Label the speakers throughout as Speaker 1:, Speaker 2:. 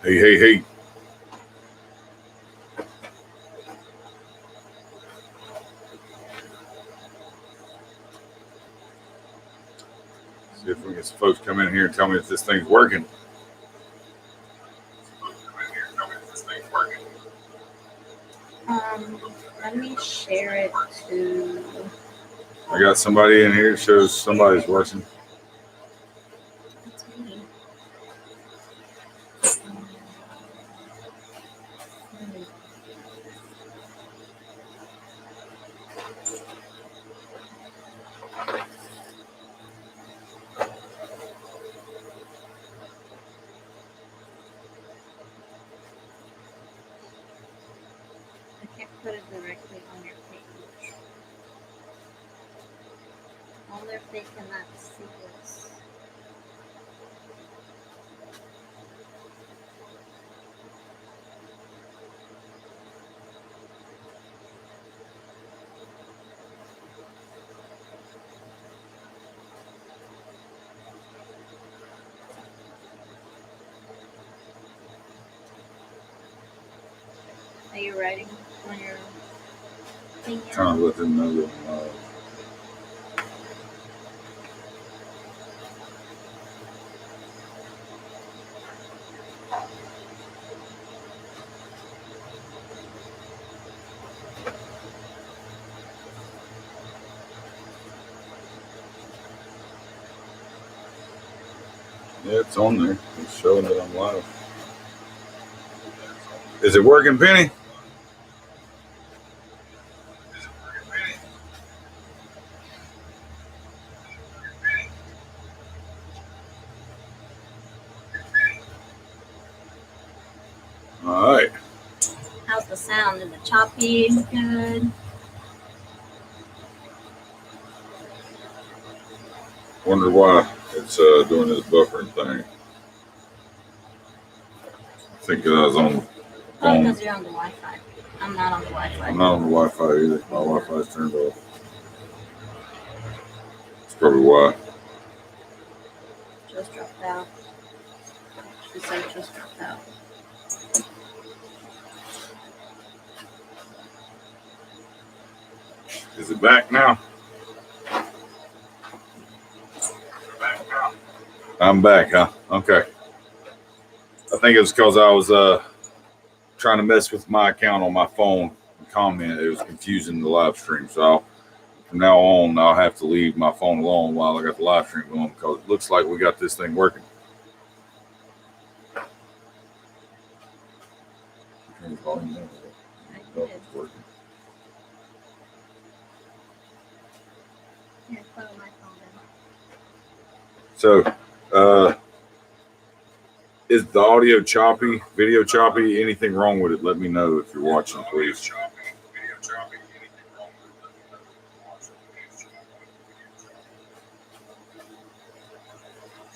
Speaker 1: Hey, hey, hey. See if we can get some folks come in here and tell me if this thing's working.
Speaker 2: Let me share it to.
Speaker 1: I got somebody in here that shows somebody's watching.
Speaker 2: That's me. I can't put it directly on your page. I wonder if they cannot see this. Are you writing on your thing?
Speaker 1: Trying to let them know that yeah, it's on there. It's showing that I'm live. Is it working, Penny? All right.
Speaker 2: How's the sound? Is it choppy? Good.
Speaker 1: Wonder why it's doing this buffering thing. I think I was on the
Speaker 2: Oh,
Speaker 1: phone.
Speaker 2: because you're on the Wi-Fi. I'm not on the Wi-Fi.
Speaker 1: I'm not on the Wi-Fi either. My Wi-Fi's turned off. That's probably why.
Speaker 2: Just dropped out. She said just dropped out.
Speaker 1: Is it back now? I'm back, huh? Okay. I think it was because I was trying to mess with my account on my phone and comment. It was confusing the live stream. So from now on, I'll have to leave my phone alone while I got the live stream going because it looks like we got this thing working. Turn the volume down. Oh, it's working.
Speaker 2: Yeah, put on my phone then.
Speaker 1: So, is the audio choppy, video choppy? Anything wrong with it? Let me know if you're watching, please.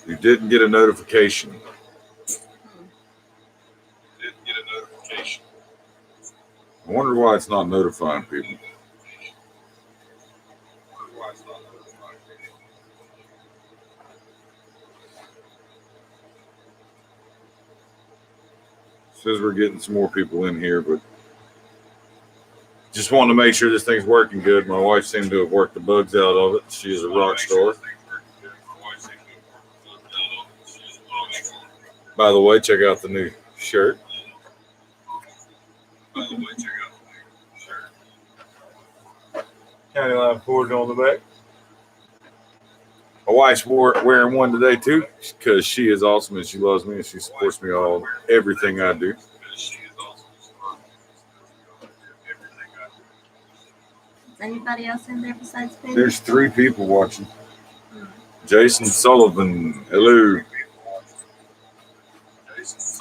Speaker 1: You didn't get a notification. I wonder why it's not notifying people. Says we're getting some more people in here, but just wanted to make sure this thing's working good. My wife seemed to have worked the bugs out of it. She is a rock star. By the way, check out the new shirt. County Line Ford on the back. My wife's wearing one today too because she is awesome and she loves me and she supports me on everything I do.
Speaker 2: Is anybody else in there besides Penny?
Speaker 1: There's 3 people watching. Jason Sullivan, hello.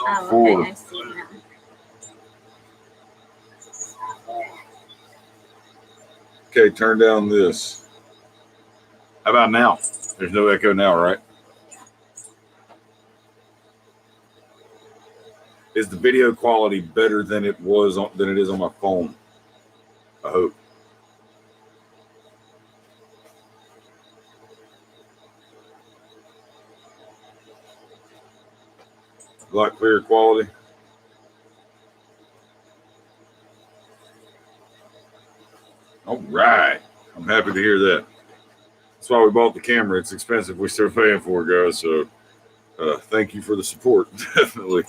Speaker 2: Oh,
Speaker 1: 4.
Speaker 2: okay, I see now.
Speaker 1: Okay, turn down this. How about now? There's no echo now, right? Is the video quality better than it is on my phone? I hope. A lot clearer quality. All right. I'm happy to hear that. That's why we bought the camera. It's expensive. We still paying for it, guys. So thank you for the support. Definitely.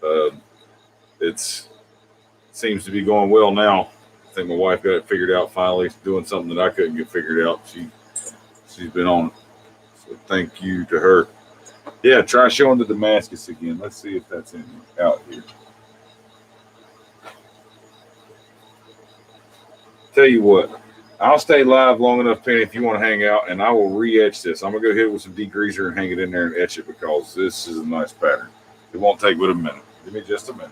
Speaker 1: Uh, it's seems to be going well now. I think my wife got it figured out finally, doing something that I couldn't get figured out. She's been on it. So thank you to her. Yeah, try showing the Damascus again. Let's see if that's out here. Tell you what, I'll stay live long enough, Penny, if you want to hang out, and I will re-etch this. I'm gonna go hit it with some degreaser and hang it in there and etch it because this is a nice pattern. It won't take but a minute. Give me just a minute.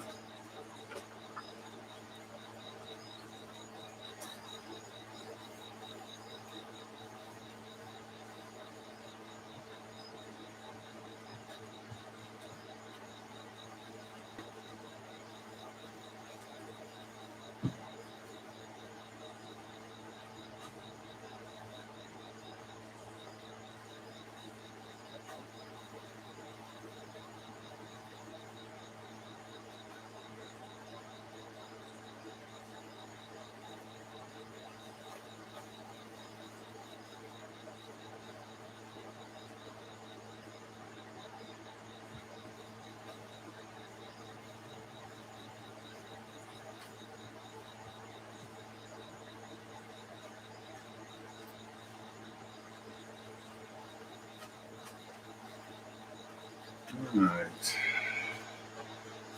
Speaker 1: All right.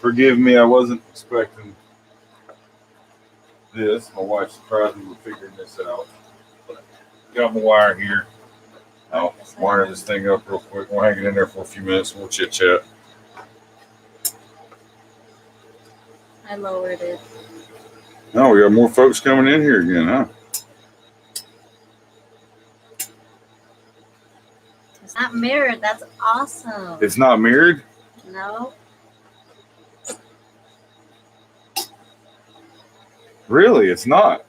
Speaker 1: Forgive me, I wasn't expecting this. My wife surprised me with figuring this out. But got my wire here. I'll wire this thing up real quick. We'll hang it in there for a few minutes. We'll chit chat.
Speaker 2: I lowered it.
Speaker 1: Oh, we got more folks coming in here again, huh?
Speaker 2: It's not mirrored. That's awesome.
Speaker 1: It's not mirrored?
Speaker 2: No.
Speaker 1: Really, it's not.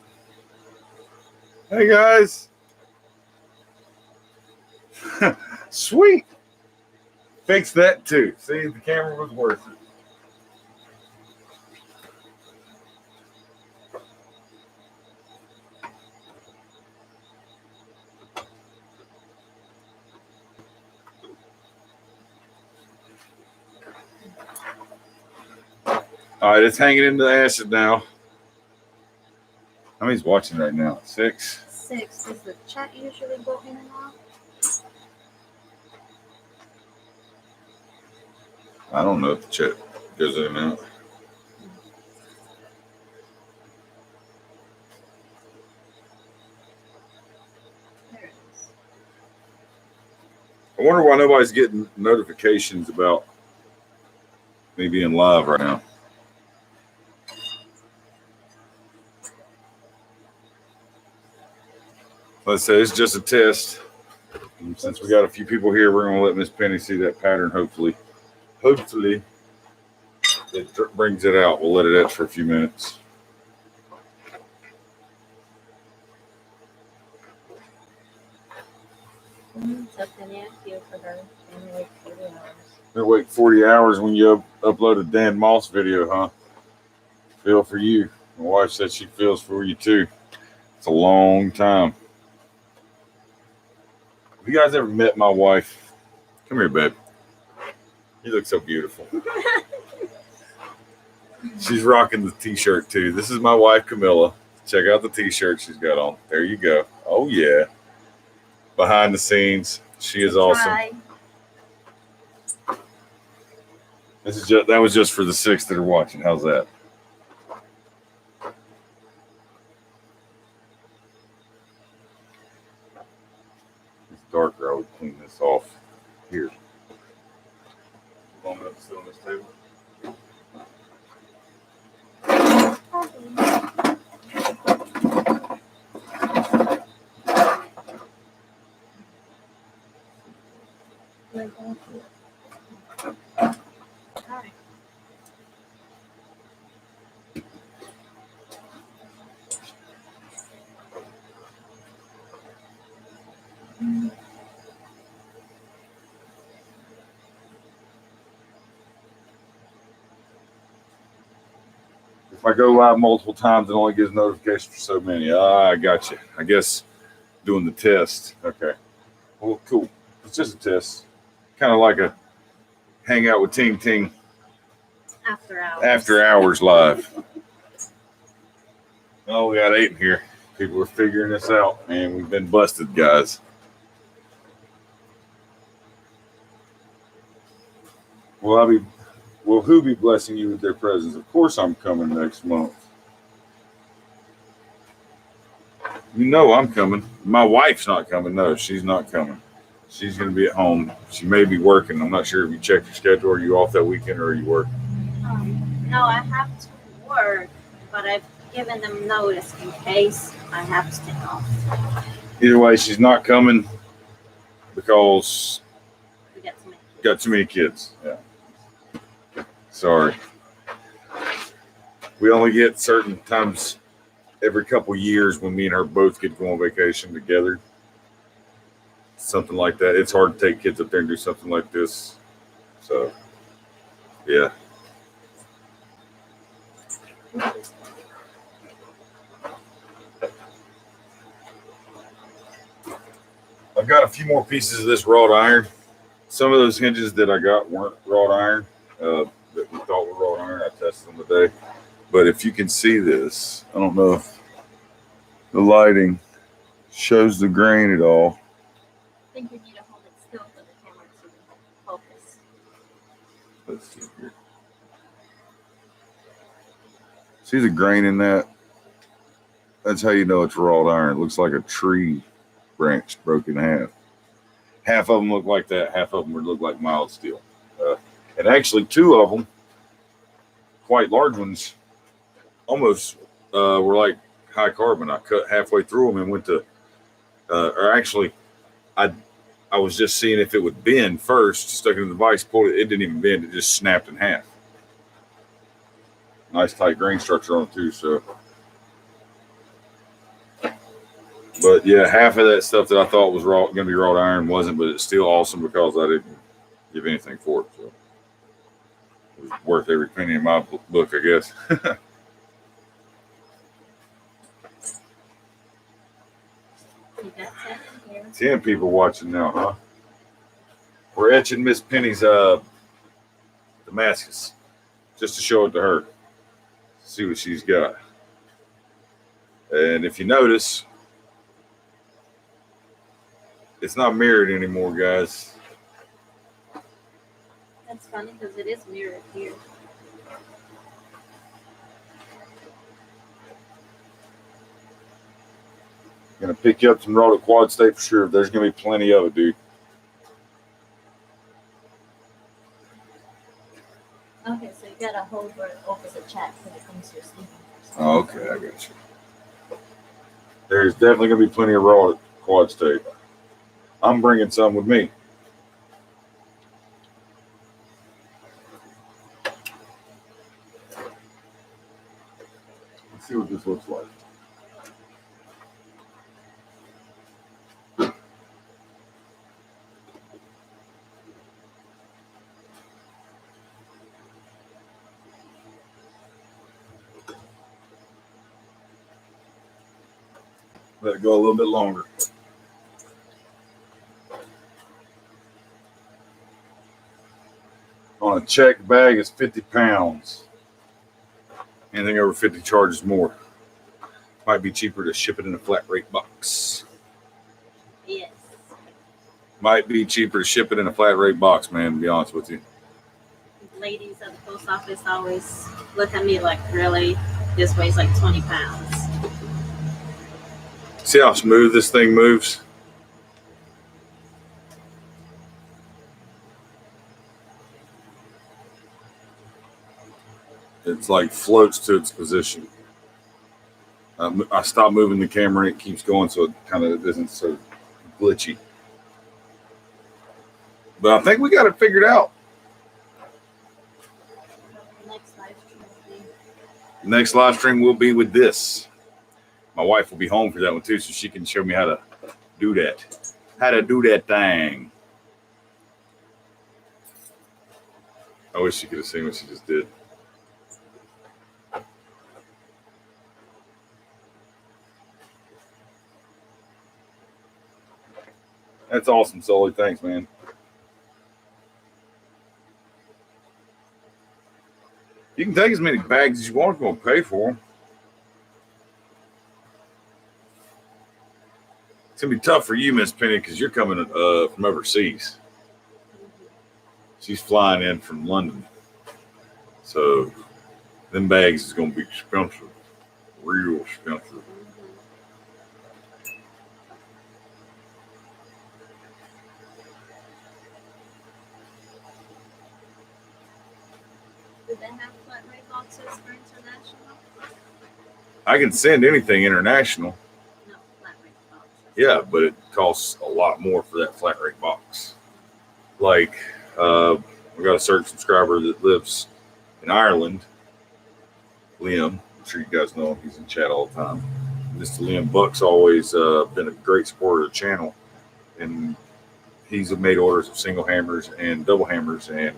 Speaker 1: Hey, guys. Sweet. Fix that, too. See, the camera was worth it. All right, it's hanging into the acid now. How many's watching right now? 6?
Speaker 2: 6. Does the chat usually go in and out?
Speaker 1: I don't know if the chat goes in and out.
Speaker 2: There it is.
Speaker 1: I wonder why nobody's getting notifications about me being live right now. Let's say it's just a test. And since we got a few people here, we're going to let Miss Penny see that pattern, hopefully. Hopefully, it brings it out. We'll let it etch for a few minutes.
Speaker 2: So Penny, I feel for her. And wait 40 hours.
Speaker 1: Gonna wait 40 hours when you upload a Dan Moss video, huh? Feel for you. My wife said she feels for you too. It's a long time. Have you guys ever met my wife? Come here, babe. You look so beautiful. She's rocking the t-shirt too. This is my wife, Camilla. Check out the t-shirt she's got on. There you go. Oh yeah. Behind the scenes, she is awesome.
Speaker 2: Try.
Speaker 1: That was just for the 6 that are watching. How's that? It's darker. I would clean this off here. Long enough to sit on this table.
Speaker 2: Hi.
Speaker 1: If I go live multiple times, it only gives notifications for so many. I got you. I guess doing the test. Okay. Well, cool. It's just a test. Kind of like a hangout with Ting Ting after hours live. Oh, we got 8 in here. People are figuring this out, man. We've been busted, guys. Will who be blessing you with their presence? Of course I'm coming next month. You know I'm coming. My wife's not coming. No, she's not coming. She's going to be at home. She may be working. I'm not sure if you checked your schedule. Are you off that weekend or are you working?
Speaker 2: No, I have to work, but I've given them notice in case I have to take off.
Speaker 1: Either way, she's not coming because
Speaker 2: We
Speaker 1: got too many kids. Yeah. Sorry. We only get certain times every couple years when me and her both get to go on vacation together. Something like that. It's hard to take kids up there and do something like this. So, yeah. I've got a few more pieces of this wrought iron. Some of those hinges that I got weren't wrought iron. That we thought were wrought iron. I tested them today. But if you can see this, I don't know if the lighting shows the grain at all.
Speaker 2: I think you need to hold it still for the camera to focus.
Speaker 1: Let's see here. See the grain in that? That's how you know it's wrought iron. It looks like a tree branch broken in half. Half of them look like that. Half of them would look like mild steel. And actually, 2 of them, quite large ones, almost were like high carbon. I cut halfway through them and went to, or actually, I was just seeing if it would bend first, stuck it in the vise, pulled it. It didn't even bend. It just snapped in half. Nice tight grain structure on it too. So, but yeah, half of that stuff that I thought was going to be wrought iron wasn't, but it's still awesome because I didn't give anything for it. So it was worth every penny in my book, I guess.
Speaker 2: You got 10 here.
Speaker 1: 10 people watching now, huh? We're etching Miss Penny's Damascus just to show it to her. See what she's got. And if you notice, it's not mirrored anymore, guys.
Speaker 2: That's funny because it is mirrored here.
Speaker 1: Gonna pick you up some wrought at Quad State for sure. There's gonna be plenty of it, dude.
Speaker 2: Okay, so you gotta hold where it opens the chat when it comes to your sleeping.
Speaker 1: Oh, okay, I got you. There's definitely gonna be plenty of wrought at Quad State. I'm bringing some with me. Let's see what this looks like. Let it go a little bit longer. On a check bag, it's 50 pounds. Anything over 50 charges more. Might be cheaper to ship it in a flat rate box.
Speaker 2: Yes.
Speaker 1: Might be cheaper to ship it in a flat rate box, man, to be honest with you.
Speaker 2: Ladies at the post office always look at me like, really? This weighs like 20 pounds.
Speaker 1: See how smooth this thing moves? It's like floats to its position. I stop moving the camera and it keeps going, so it kind of isn't so glitchy. But I think we got it figured out. Next live stream will be with this. My wife will be home for that one too, so she can show me how to do that. How to do that thing. I wish you could have seen what she just did. That's awesome, Sully. Thanks, man. You can take as many bags as you want. I'm going to pay for them. It's going to be tough for you, Miss Penny, because you're coming from overseas. She's flying in from London. So them bags is going to be expensive. Real expensive.
Speaker 2: Do they have flat rate boxes for international?
Speaker 1: I can send anything international.
Speaker 2: No, flat rate boxes.
Speaker 1: Yeah, but it costs a lot more for that flat rate box. Like, we got a certain subscriber that lives in Ireland, Liam. I'm sure you guys know him. He's in chat all the time. Mr. Liam Buck's always been a great supporter of the channel, and he's made orders of single hammers and double hammers, and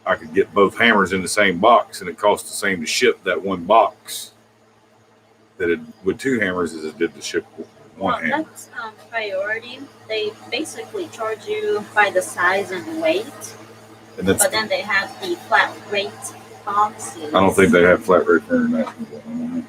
Speaker 1: I could get both hammers in the same box, and it costs the same to ship that one box that it with two hammers as it did to ship one hammer.
Speaker 2: That's priority. They basically charge you by the size and weight,
Speaker 1: And that's,
Speaker 2: but then they have the flat rate boxes.
Speaker 1: I don't think they have flat rate for international.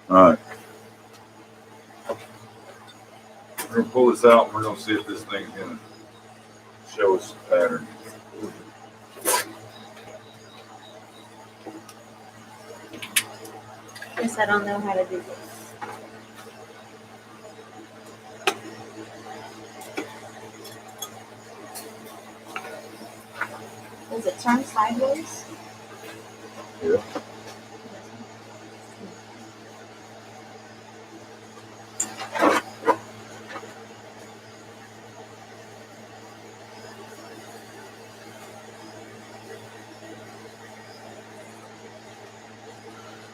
Speaker 1: All right. We're going to pull this out and we're going to see if this thing's going to show us the pattern.
Speaker 2: Guess I don't know how to do this. Does it turn sideways?
Speaker 1: Yeah.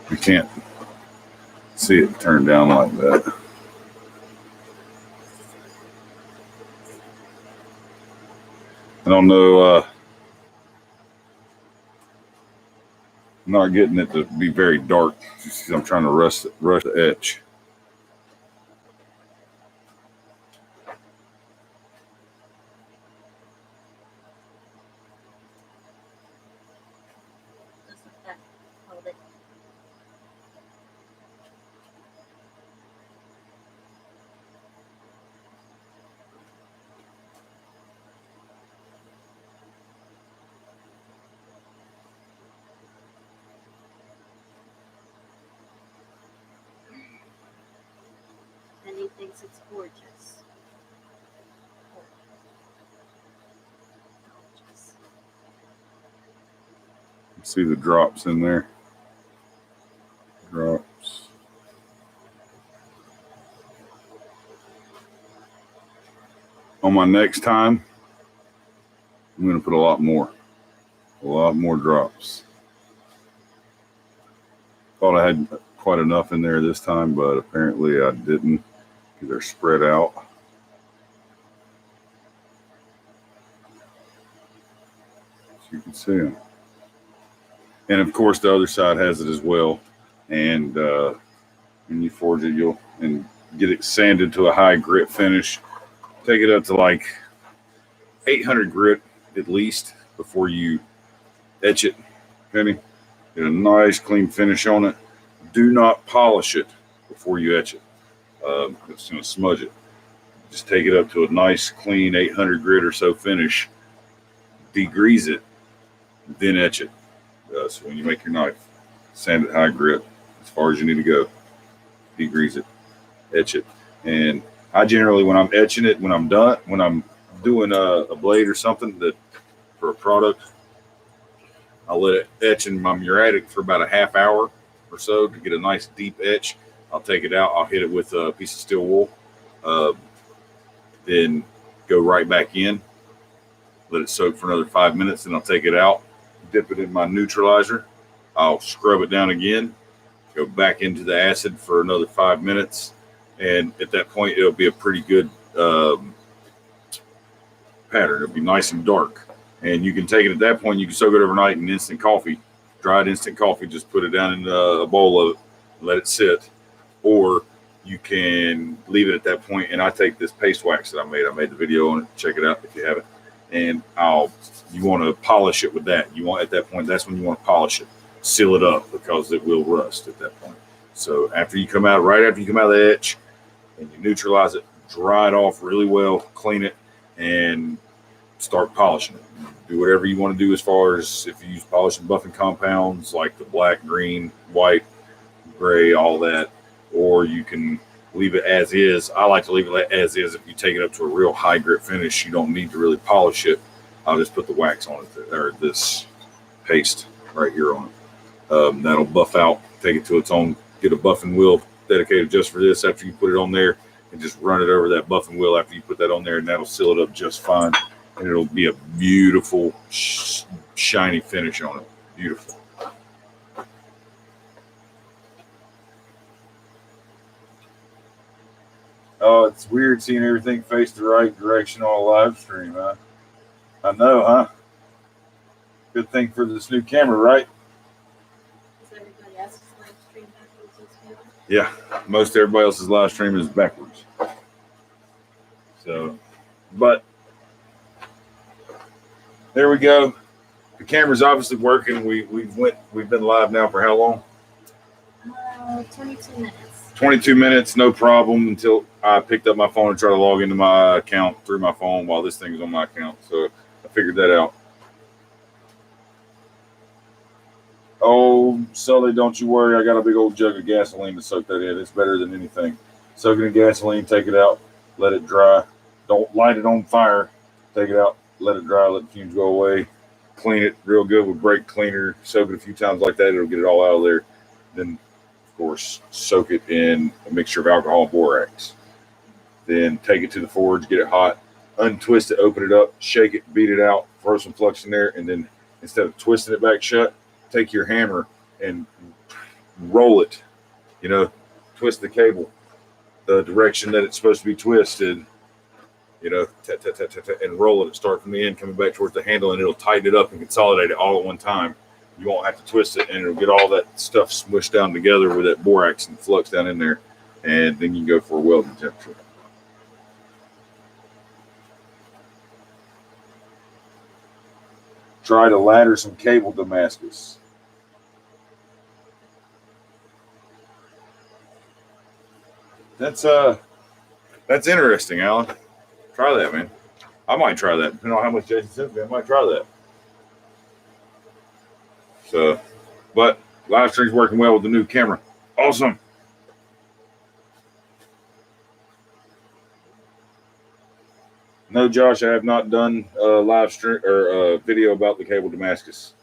Speaker 1: You can't see it turn down like that. I don't know. I'm not getting it to be very dark just because I'm trying to rush the etch.
Speaker 2: Doesn't that hold it? And he thinks it's gorgeous. Gorgeous.
Speaker 1: See the drops in there. Drops. On my next time, I'm going to put a lot more drops. Thought I had quite enough in there this time, but apparently I didn't because they're spread out. So you can see them. And of course, the other side has it as well. And when you forge it, you'll and get it sanded to a high grit finish. Take it up to like 800 grit at least before you etch it. Penny, get a nice clean finish on it. Do not polish it before you etch it. It's going to smudge it. Just take it up to a nice clean 800 grit or so finish. Degrease it, then etch it. So when you make your knife, sand it high grit as far as you need to go. Degrease it, etch it. And I generally, when I'm etching it, when I'm done, when I'm doing a blade or something that for a product, I'll let it etch in my muriatic for about a half hour or so to get a nice deep etch. I'll take it out. I'll hit it with a piece of steel wool. Then go right back in. Let it soak for another 5 minutes. Then I'll take it out. Dip it in my neutralizer. I'll scrub it down again. Go back into the acid for another 5 minutes. And at that point, it'll be a pretty good pattern. It'll be nice and dark. And you can take it at that point. You can soak it overnight in instant coffee, dried instant coffee. Just put it down in a bowl of it, let it sit. Or you can leave it at that point. And I take this paste wax that I made. I made the video on it. Check it out if you haven't. And you want to polish it with that. You want at that point, that's when you want to polish it. Seal it up because it will rust at that point. So right after you come out of the etch and you neutralize it, dry it off really well, clean it, and start polishing it. Do whatever you want to do as far as if you use polishing buffing compounds like the black, green, white, gray, all that, or you can leave it as is. I like to leave it as is. If you take it up to a real high grit finish, you don't need to really polish it. I'll just put the wax on it, or this paste right here on it. That'll buff out, take it to its own, get a buffing wheel dedicated just for this after you put it on there, and just run it over that buffing wheel after you put that on there, and that'll seal it up just fine. And it'll be a beautiful, shiny finish on it. Beautiful. Oh, it's weird seeing everything face the right direction on a live stream, huh? I know, huh? Good thing for this new camera, right?
Speaker 2: Is everybody else's live stream backwards as well?
Speaker 1: Yeah, most everybody else's live stream is backwards. So, but there we go. The camera's obviously working. We've been live now for how long?
Speaker 2: 22 minutes.
Speaker 1: 22 minutes, no problem, until I picked up my phone and tried to log into my account through my phone while this thing is on my account. So I figured that out. Oh, Sully, don't you worry. I got a big old jug of gasoline to soak that in. It's better than anything. Soak it in gasoline, take it out, let it dry. Don't light it on fire. Take it out, let it dry, let the fumes go away. Clean it real good with brake cleaner. Soak it a few times like that. It'll get it all out of there. Then, of course, soak it in a mixture of alcohol and borax. Then take it to the forge, get it hot, untwist it, open it up, shake it, beat it out, throw some flux in there, and then instead of twisting it back shut, take your hammer and roll it. Twist the cable the direction that it's supposed to be twisted. And roll it. Start from the end, coming back towards the handle, and it'll tighten it up and consolidate it all at one time. You won't have to twist it, and it'll get all that stuff smushed down together with that borax and flux down in there, and then you can go for a welding temperature. Try to ladder some cable Damascus. That's interesting, Alan. Try that, man. I might try that. Depending on how much Jason sent me, I might try that. So, but live stream's working well with the new camera. Awesome. No, Josh, I have not done a live stream or a video about the cable Damascus.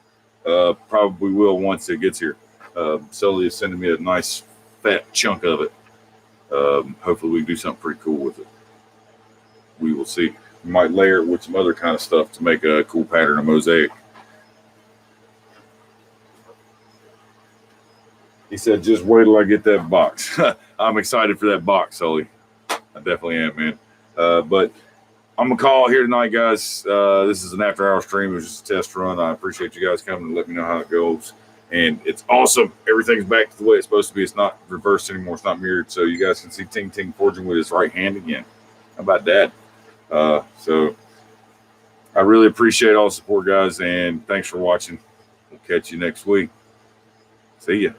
Speaker 1: Probably will once it gets here. Sully is sending me a nice fat chunk of it. Hopefully we can do something pretty cool with it. We will see. We might layer it with some other kind of stuff to make a cool pattern, a mosaic. He said, just wait till I get that box. I'm excited for that box, Sully. I definitely am, man. But I'm going to call it here tonight, guys. This is an after-hour stream. It was just a test run. I appreciate you guys coming and let me know how it goes. And it's awesome. Everything's back to the way it's supposed to be. It's not reversed anymore. It's not mirrored. So you guys can see Ting Ting forging with his right hand again. How about that? So I really appreciate all the support, guys. And thanks for watching. We'll catch you next week. See ya.